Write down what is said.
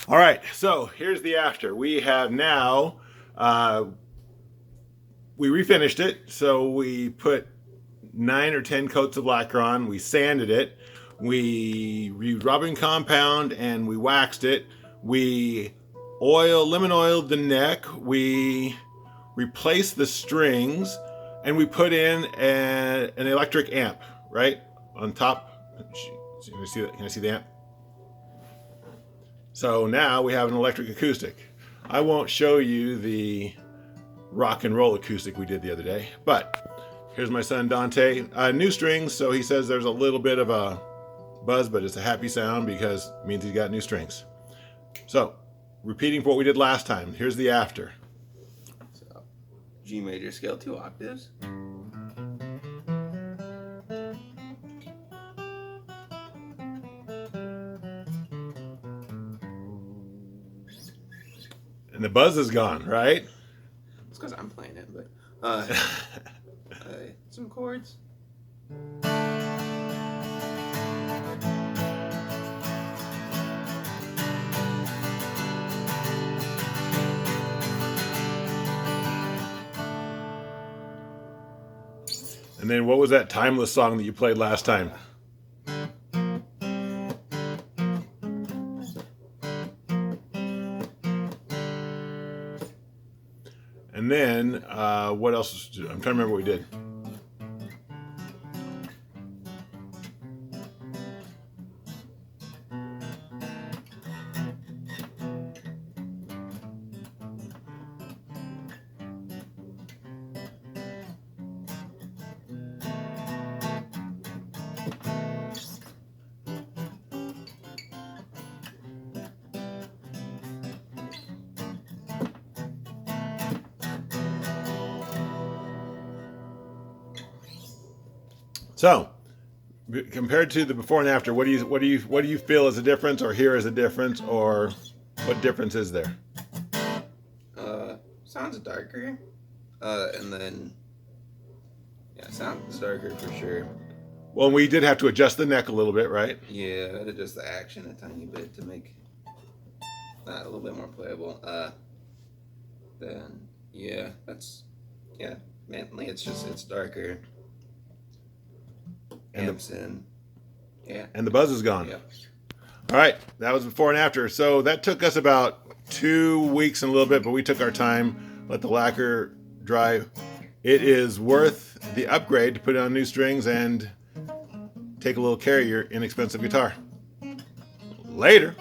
All right, so here's the after. We have now, we refinished it. So we put 9 or 10 coats of lacquer on. We sanded it. We used rubbing compound and we waxed it. We lemon oiled the neck. We replaced the strings and we put in an electric amp, right? On top. Can you see that? Can I see the amp? So now we have an electric acoustic. I won't show you the rock and roll acoustic we did the other day, but here's my son Dante. New strings, so he says there's a little bit of a buzz, but it's a happy sound because it means he's got new strings. So, repeating for what we did last time, here's the after. So, G major scale, 2 octaves. And the buzz is gone, right? It's because I'm playing it, but some chords. And then what was that timeless song that you played last time? And then, what else? I'm trying to remember what we did. So, compared to the before and after, what do you feel is a difference, or hear as a difference, or what difference is there? Sounds darker, and then sounds darker for sure. Well, we did have to adjust the neck a little bit, right? Yeah, adjust the action a tiny bit to make that a little bit more playable. Then mainly it's darker. And the buzz is gone. Yeah. All right, that was before and after. So that took us about 2 weeks and a little bit, but we took our time, let the lacquer dry. It is worth the upgrade to put on new strings and take a little care of your inexpensive guitar. Later.